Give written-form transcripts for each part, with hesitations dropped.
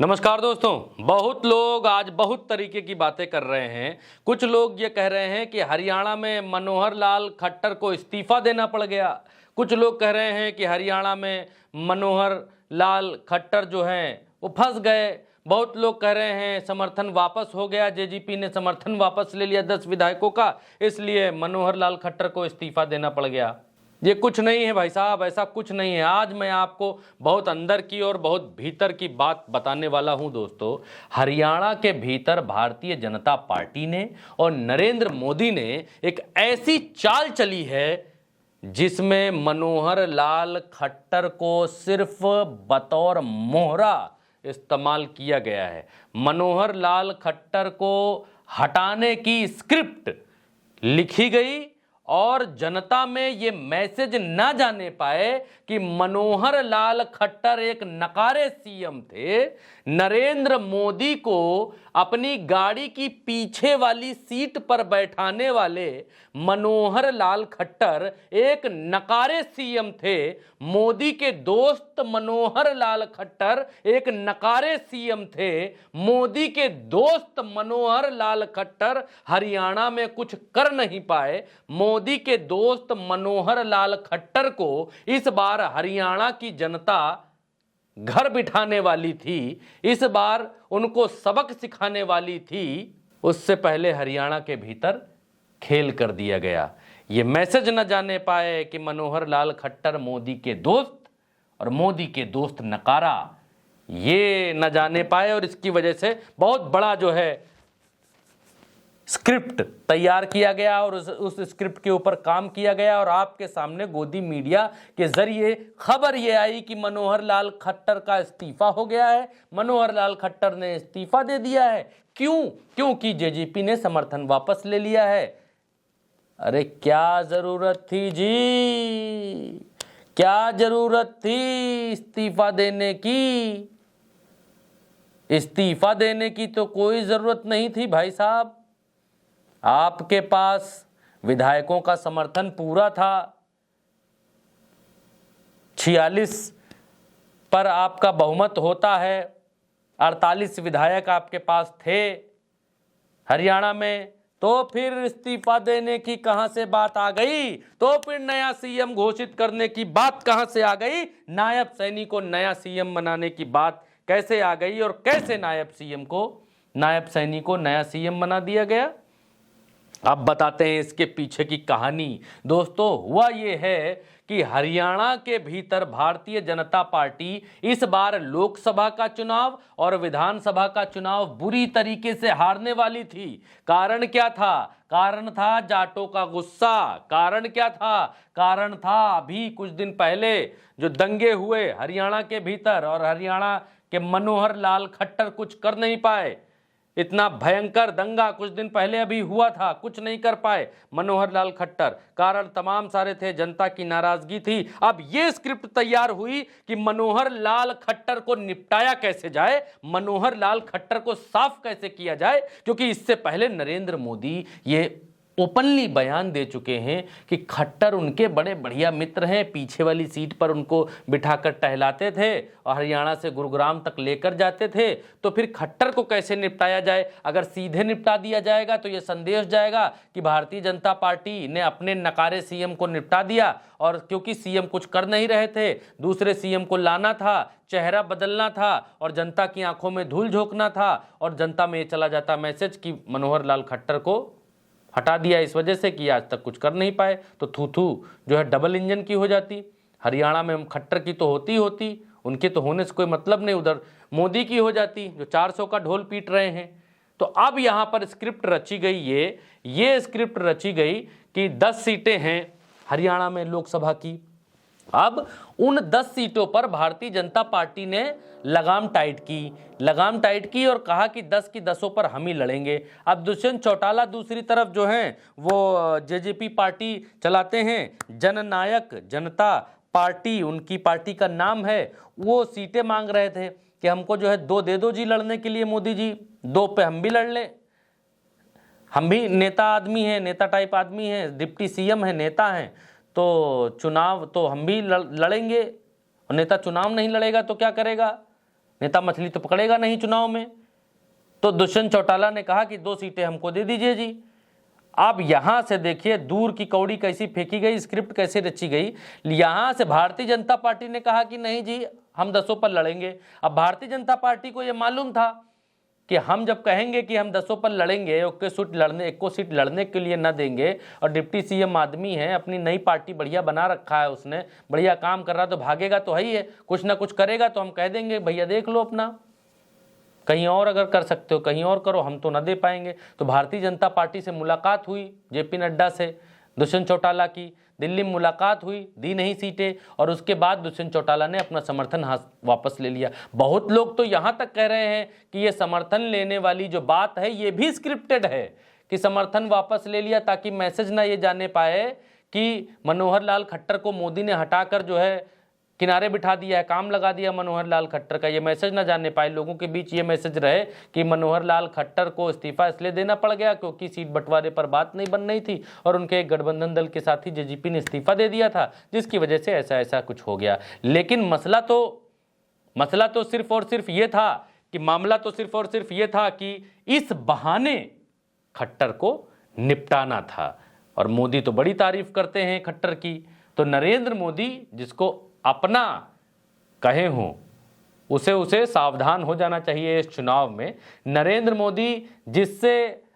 नमस्कार दोस्तों। बहुत लोग आज बहुत तरीके की बातें कर रहे हैं। कुछ लोग ये कह रहे हैं कि हरियाणा में मनोहर लाल खट्टर को इस्तीफा देना पड़ गया। कुछ लोग कह रहे हैं कि हरियाणा में मनोहर लाल खट्टर जो हैं वो फंस गए। बहुत लोग कह रहे हैं समर्थन वापस हो गया, जेजेपी ने समर्थन वापस ले लिया 10 विधायकों का, इसलिए मनोहर लाल खट्टर को इस्तीफा देना पड़ गया। ये कुछ नहीं है भाई साहब, ऐसा कुछ नहीं है। आज मैं आपको बहुत अंदर की और बहुत भीतर की बात बताने वाला हूं दोस्तों। हरियाणा के भीतर भारतीय जनता पार्टी ने और नरेंद्र मोदी ने एक ऐसी चाल चली है जिसमें मनोहर लाल खट्टर को सिर्फ बतौर मोहरा इस्तेमाल किया गया है। मनोहर लाल खट्टर को हटाने की स्क्रिप्ट लिखी गई और जनता में ये मैसेज ना जाने पाए कि मनोहर लाल खट्टर एक नकारे सीएम थे। नरेंद्र मोदी को अपनी गाड़ी की पीछे वाली सीट पर बैठाने वाले मनोहर लाल खट्टर एक नकारे सीएम थे। मोदी के दोस्त मनोहर लाल खट्टर एक नकारे सीएम थे। मोदी के दोस्त मनोहर लाल खट्टर हरियाणा में कुछ कर नहीं पाए। मोदी के दोस्त मनोहर लाल खट्टर को इस बार हरियाणा की जनता घर बिठाने वाली थी, इस बार उनको सबक सिखाने वाली थी। उससे पहले हरियाणा के भीतर खेल कर दिया गया। ये मैसेज न जाने पाए कि मनोहर लाल खट्टर मोदी के दोस्त और मोदी के दोस्त नकारा, ये न जाने पाए और इसकी वजह से बहुत बड़ा जो है स्क्रिप्ट तैयार किया गया और उस स्क्रिप्ट के ऊपर काम किया गया और आपके सामने गोदी मीडिया के जरिए खबर ये आई कि मनोहर लाल खट्टर का इस्तीफा हो गया है। मनोहर लाल खट्टर ने इस्तीफा दे दिया है। क्यों? क्योंकि जेजेपी ने समर्थन वापस ले लिया है। अरे क्या जरूरत थी जी, क्या जरूरत थी इस्तीफा देने की? इस्तीफा देने की तो कोई जरूरत नहीं थी भाई साहब। आपके पास विधायकों का समर्थन पूरा था। 46 पर आपका बहुमत होता है। 48 विधायक आपके पास थे हरियाणा में, तो फिर इस्तीफा देने की कहां से बात आ गई? तो फिर नया सीएम घोषित करने की बात कहां से आ गई? नायब सैनी को नया सीएम बनाने की बात कैसे आ गई और कैसे नायब सैनी को नया सीएम बना दिया गया? अब बताते हैं इसके पीछे की कहानी। दोस्तों, हुआ ये है कि हरियाणा के भीतर भारतीय जनता पार्टी इस बार लोकसभा का चुनाव और विधानसभा का चुनाव बुरी तरीके से हारने वाली थी। कारण क्या था? कारण था जाटों का गुस्सा। कारण क्या था? कारण था अभी कुछ दिन पहले जो दंगे हुए हरियाणा के भीतर और हरियाणा के मनोहर लाल खट्टर कुछ कर नहीं पाए। इतना भयंकर दंगा कुछ दिन पहले अभी हुआ था, कुछ नहीं कर पाए मनोहर लाल खट्टर। कारण तमाम सारे थे, जनता की नाराजगी थी। अब ये स्क्रिप्ट तैयार हुई कि मनोहर लाल खट्टर को निपटाया कैसे जाए, मनोहर लाल खट्टर को साफ कैसे किया जाए। क्योंकि इससे पहले नरेंद्र मोदी ये ओपनली बयान दे चुके हैं कि खट्टर उनके बड़े बढ़िया मित्र हैं। पीछे वाली सीट पर उनको बिठाकर टहलाते थे और हरियाणा से गुरुग्राम तक लेकर जाते थे। तो फिर खट्टर को कैसे निपटाया जाए? अगर सीधे निपटा दिया जाएगा तो ये संदेश जाएगा कि भारतीय जनता पार्टी ने अपने नकारे सीएम को निपटा दिया, और क्योंकि सीएम कुछ कर नहीं रहे थे, दूसरे सीएम को लाना था, चेहरा बदलना था और जनता की आंखों में धूल झोंकना था, और जनता में ये चला जाता मैसेज कि मनोहर लाल खट्टर को हटा दिया इस वजह से कि आज तक कुछ कर नहीं पाए। तो थू जो है डबल इंजन की हो जाती। हरियाणा में खट्टर की तो होती, उनके तो होने से कोई मतलब नहीं। उधर मोदी की हो जाती जो 400 का ढोल पीट रहे हैं। तो अब यहाँ पर स्क्रिप्ट रची गई, ये स्क्रिप्ट रची गई कि 10 सीटें हैं हरियाणा में लोकसभा की। अब उन 10 सीटों पर भारतीय जनता पार्टी ने लगाम टाइट की और कहा कि 10 की 10 पर हम ही लड़ेंगे। अब दुष्यंत चौटाला दूसरी तरफ जो हैं वो जेजेपी पार्टी चलाते हैं, जननायक जनता पार्टी उनकी पार्टी का नाम है। वो सीटें मांग रहे थे कि हमको जो है 2 दे दो जी लड़ने के लिए, मोदी जी 2 पे हम भी लड़ लें। हम भी नेता आदमी हैं, नेता टाइप आदमी हैं, डिप्टी सीएम हैं, नेता हैं, तो चुनाव तो हम भी लड़ेंगे। और नेता चुनाव नहीं लड़ेगा तो क्या करेगा? नेता मछली तो पकड़ेगा नहीं चुनाव में। तो दुष्यंत चौटाला ने कहा कि 2 सीटें हमको दे दीजिए जी। अब यहां से देखिए दूर की कौड़ी कैसी फेंकी गई, स्क्रिप्ट कैसे रची गई। यहां से भारतीय जनता पार्टी ने कहा कि नहीं जी हम 10 पर लड़ेंगे। अब भारतीय जनता पार्टी को यह मालूम था कि हम जब कहेंगे कि हम 10 पर लड़ेंगे, एक को सीट लड़ने के लिए न देंगे, और डिप्टी सीएम आदमी है, अपनी नई पार्टी बढ़िया बना रखा है, उसने बढ़िया काम कर रहा, तो भागेगा तो है ही है, कुछ ना कुछ करेगा तो हम कह देंगे भैया देख लो अपना, कहीं और अगर कर सकते हो कहीं और करो, हम तो न दे पाएंगे। तो भारतीय जनता पार्टी से मुलाकात हुई जेपी नड्डा से, दुष्यंत चौटाला की दिल्ली में मुलाकात हुई, दी नहीं सीटें, और उसके बाद दुष्यंत चौटाला ने अपना समर्थन वापस ले लिया। बहुत लोग तो यहाँ तक कह रहे हैं कि ये समर्थन लेने वाली जो बात है ये भी स्क्रिप्टेड है, कि समर्थन वापस ले लिया ताकि मैसेज ना ये जाने पाए कि मनोहर लाल खट्टर को मोदी ने हटाकर जो है किनारे बिठा दिया है, काम लगा दिया मनोहर लाल खट्टर का, ये मैसेज ना जाने पाए, लोगों के बीच ये मैसेज रहे कि मनोहर लाल खट्टर को इस्तीफा इसलिए देना पड़ गया क्योंकि सीट बंटवारे पर बात नहीं बन रही थी, और उनके एक गठबंधन दल के साथी जेजेपी ने इस्तीफा दे दिया था, जिसकी वजह से ऐसा कुछ हो गया। लेकिन मसला तो सिर्फ और सिर्फ ये था कि मामला तो सिर्फ और सिर्फ ये था कि इस बहाने खट्टर को निपटाना था। और मोदी तो बड़ी तारीफ करते हैं खट्टर की, तो नरेंद्र मोदी जिसको अपना कहे हों उसे सावधान हो जाना चाहिए इस चुनाव में। नरेंद्र मोदी जिससे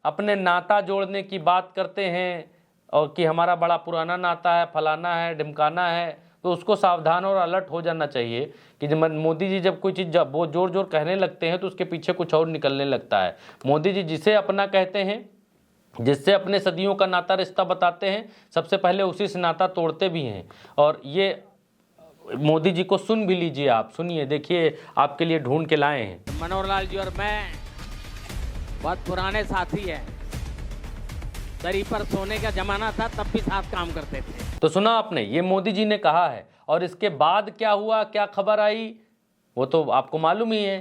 अपने नाता जोड़ने की बात करते हैं और कि हमारा बड़ा पुराना नाता है, फलाना है, ढिमकाना है, तो उसको सावधान और अलर्ट हो जाना चाहिए कि जब मोदी जी जब कोई चीज़ जब वो जोर कहने लगते हैं तो उसके पीछे कुछ और निकलने लगता है। मोदी जी जिसे अपना कहते हैं, जिससे अपने सदियों का नाता रिश्ता बताते हैं, सबसे पहले उसी से नाता तोड़ते भी हैं। और ये मोदी जी को सुन भी लीजिए, आप सुनिए, देखिए आपके लिए ढूंढ के लाए हैं। मनोहर लाल जी और मैं बहुत पुराने साथी हैं, दरी पर सोने का जमाना था तब भी साथ काम करते थे। तो सुना आपने, ये मोदी जी ने कहा है। और इसके बाद क्या हुआ, क्या खबर आई, वो तो आपको मालूम ही है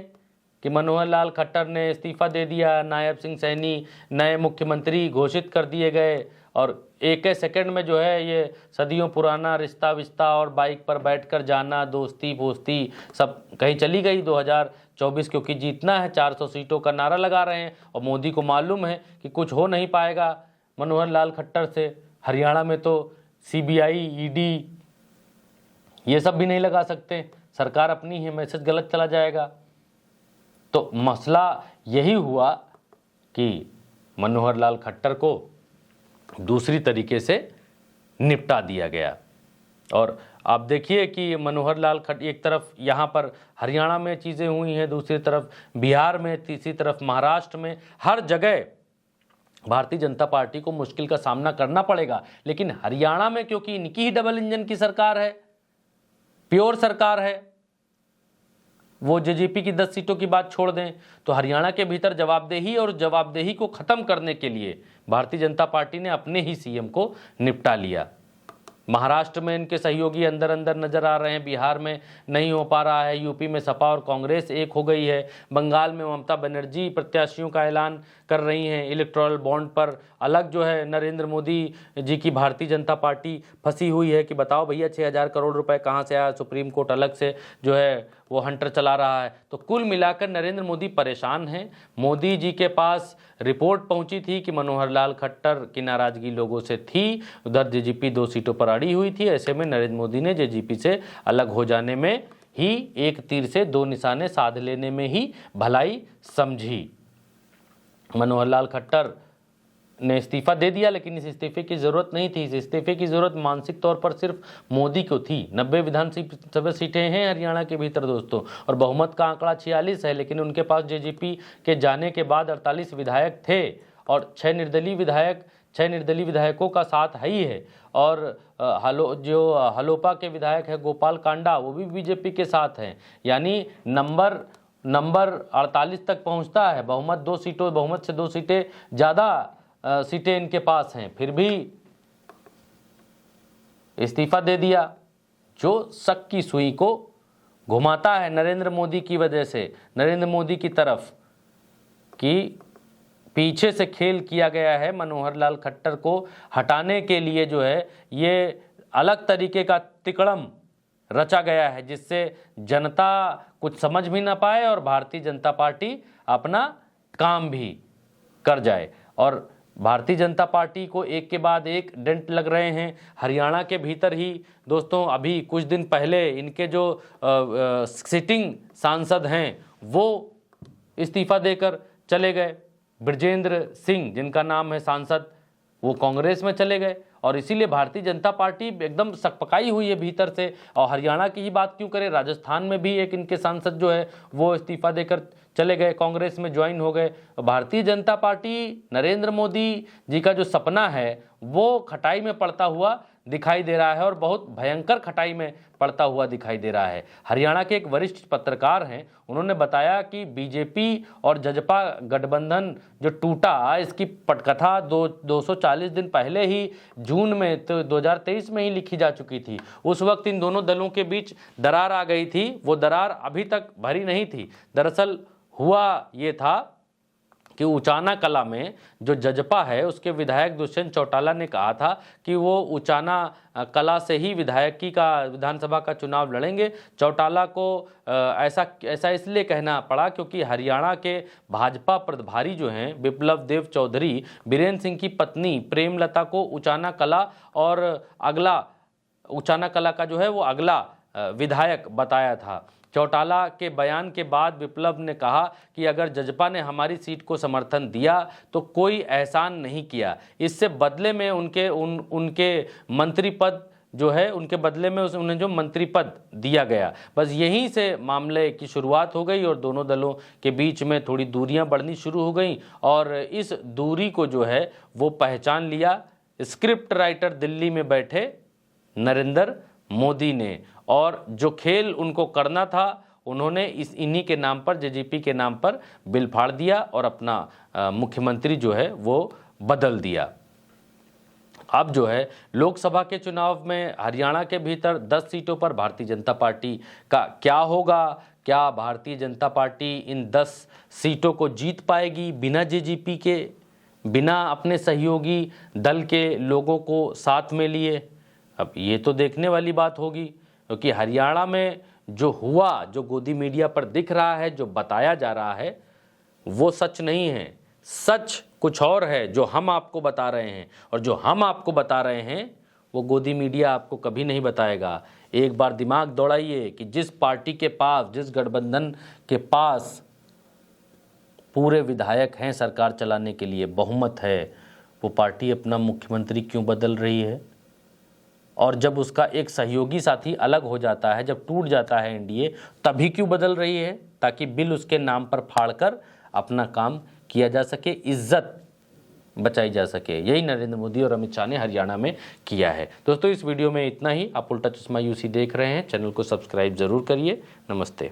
कि मनोहर लाल खट्टर ने इस्तीफा दे दिया, नायब सिंह सैनी नए मुख्यमंत्री घोषित कर दिए गए, और एक सेकंड में जो है ये सदियों पुराना रिश्ता विश्ता और बाइक पर बैठकर जाना, दोस्ती पोस्ती सब कहीं चली गई 2024, क्योंकि जीतना है, 400 सीटों का नारा लगा रहे हैं। और मोदी को मालूम है कि कुछ हो नहीं पाएगा मनोहर लाल खट्टर से। हरियाणा में तो सीबीआई, ईडी ये सब भी नहीं लगा सकते, सरकार अपनी है, मैसेज गलत चला जाएगा। तो मसला यही हुआ कि मनोहर लाल खट्टर को दूसरी तरीके से निपटा दिया गया। और आप देखिए कि मनोहर लाल खट्टर एक तरफ यहाँ पर हरियाणा में चीज़ें हुई हैं, दूसरी तरफ बिहार में, तीसरी तरफ महाराष्ट्र में, हर जगह भारतीय जनता पार्टी को मुश्किल का सामना करना पड़ेगा। लेकिन हरियाणा में क्योंकि इनकी ही डबल इंजन की सरकार है, प्योर सरकार है, वो जेजेपी की 10 सीटों की बात छोड़ दें, तो हरियाणा के भीतर जवाबदेही और जवाबदेही को खत्म करने के लिए भारतीय जनता पार्टी ने अपने ही सीएम को निपटा लिया। महाराष्ट्र में इनके सहयोगी अंदर अंदर नजर आ रहे हैं, बिहार में नहीं हो पा रहा है, यूपी में सपा और कांग्रेस एक हो गई है, बंगाल में ममता बनर्जी प्रत्याशियों का ऐलान कर रही हैं, इलेक्टोरल बॉन्ड पर अलग जो है नरेंद्र मोदी जी की भारतीय जनता पार्टी फंसी हुई है कि बताओ भैया 6,000 करोड़ रुपए कहाँ से आया, सुप्रीम कोर्ट अलग से जो है वो हंटर चला रहा है। तो कुल मिलाकर नरेंद्र मोदी परेशान हैं। मोदी जी के पास रिपोर्ट पहुंची थी कि मनोहर लाल खट्टर की नाराजगी लोगों से थी, उधर जेजेपी 2 सीटों पर अड़ी हुई थी। ऐसे में नरेंद्र मोदी ने जेजेपी से अलग हो जाने में ही एक तीर से 2 निशाने साध लेने में ही भलाई समझी। मनोहर लाल खट्टर ने इस्तीफा दे दिया, लेकिन इस इस्तीफे की जरूरत नहीं थी। इस इस्तीफे की जरूरत मानसिक तौर पर सिर्फ मोदी को थी। 90 विधानसभा सीटें हैं हरियाणा के भीतर दोस्तों, और बहुमत का आंकड़ा 46 है, लेकिन उनके पास जेजेपी के जाने के बाद 48 विधायक थे और 6 निर्दलीय विधायकों का साथ है ही है। और हलोपा के विधायक है गोपाल कांडा, वो भी बीजेपी के साथ हैं। यानी नंबर 48 तक पहुंचता है। बहुमत से 2 सीटें ज़्यादा सीटें इनके पास हैं, फिर भी इस्तीफा दे दिया, जो शक की सुई को घुमाता है नरेंद्र मोदी की वजह से, नरेंद्र मोदी की तरफ, कि पीछे से खेल किया गया है मनोहर लाल खट्टर को हटाने के लिए। जो है ये अलग तरीके का तिकड़म रचा गया है, जिससे जनता कुछ समझ भी ना पाए और भारतीय जनता पार्टी अपना काम भी कर जाए। और भारतीय जनता पार्टी को एक के बाद एक डेंट लग रहे हैं। हरियाणा के भीतर ही दोस्तों अभी कुछ दिन पहले इनके जो सिटिंग सांसद हैं वो इस्तीफा देकर चले गए। बृजेंद्र सिंह जिनका नाम है सांसद, वो कांग्रेस में चले गए और इसीलिए भारतीय जनता पार्टी एकदम सकपकाई हुई है भीतर से। और हरियाणा की ही बात क्यों करें, राजस्थान में भी एक इनके सांसद जो है वो इस्तीफा देकर चले गए, कांग्रेस में ज्वाइन हो गए। भारतीय जनता पार्टी, नरेंद्र मोदी जी का जो सपना है वो खटाई में पड़ता हुआ दिखाई दे रहा है और बहुत भयंकर खटाई में पड़ता हुआ दिखाई दे रहा है। हरियाणा के एक वरिष्ठ पत्रकार हैं, उन्होंने बताया कि बीजेपी और जजपा गठबंधन जो टूटा, इसकी पटकथा 240 दिन पहले ही जून में तो 2023 में ही लिखी जा चुकी थी। उस वक्त इन दोनों दलों के बीच दरार आ गई थी, वो दरार अभी तक भरी नहीं थी। दरअसल हुआ ये था कि उचाना कला में जो जजपा है उसके विधायक दुष्यंत चौटाला ने कहा था कि वो उचाना कला से ही विधायकी का विधानसभा का चुनाव लड़ेंगे। चौटाला को ऐसा इसलिए कहना पड़ा क्योंकि हरियाणा के भाजपा प्रभारी जो हैं बिप्लब देव चौधरी, बीरेन्द्र सिंह की पत्नी प्रेमलता को उचाना कला और अगला उचाना कला का जो है वो अगला विधायक बताया था। चौटाला के बयान के बाद विप्लव ने कहा कि अगर जजपा ने हमारी सीट को समर्थन दिया तो कोई एहसान नहीं किया, इससे बदले में उनके मंत्री पद जो है उनके बदले में उन्हें जो मंत्री पद दिया गया। बस यहीं से मामले की शुरुआत हो गई और दोनों दलों के बीच में थोड़ी दूरियां बढ़नी शुरू हो गई और इस दूरी को जो है वो पहचान लिया स्क्रिप्ट राइटर दिल्ली में बैठे नरेंद्र मोदी ने। और जो खेल उनको करना था उन्होंने इन्हीं के नाम पर, जेजेपी के नाम पर बिल फाड़ दिया और अपना मुख्यमंत्री जो है वो बदल दिया। अब जो है लोकसभा के चुनाव में हरियाणा के भीतर 10 सीटों पर भारतीय जनता पार्टी का क्या होगा? क्या भारतीय जनता पार्टी इन 10 सीटों को जीत पाएगी बिना जेजेपी के, बिना अपने सहयोगी दल के लोगों को साथ में लिए? अब ये तो देखने वाली बात होगी, क्योंकि हरियाणा में जो हुआ, जो गोदी मीडिया पर दिख रहा है, जो बताया जा रहा है वो सच नहीं है। सच कुछ और है जो हम आपको बता रहे हैं, और जो हम आपको बता रहे हैं वो गोदी मीडिया आपको कभी नहीं बताएगा। एक बार दिमाग दौड़ाइए कि जिस पार्टी के पास, जिस गठबंधन के पास पूरे विधायक हैं सरकार चलाने के लिए, बहुमत है, वो पार्टी अपना मुख्यमंत्री क्यों बदल रही है? और जब उसका एक सहयोगी साथी अलग हो जाता है, जब टूट जाता है एनडीए, तभी क्यों बदल रही है? ताकि बिल उसके नाम पर फाड़कर अपना काम किया जा सके, इज्जत बचाई जा सके। यही नरेंद्र मोदी और अमित शाह ने हरियाणा में किया है। दोस्तों इस वीडियो में इतना ही। आप उल्टा चश्मा यूसी देख रहे हैं, चैनल को सब्सक्राइब जरूर करिए। नमस्ते।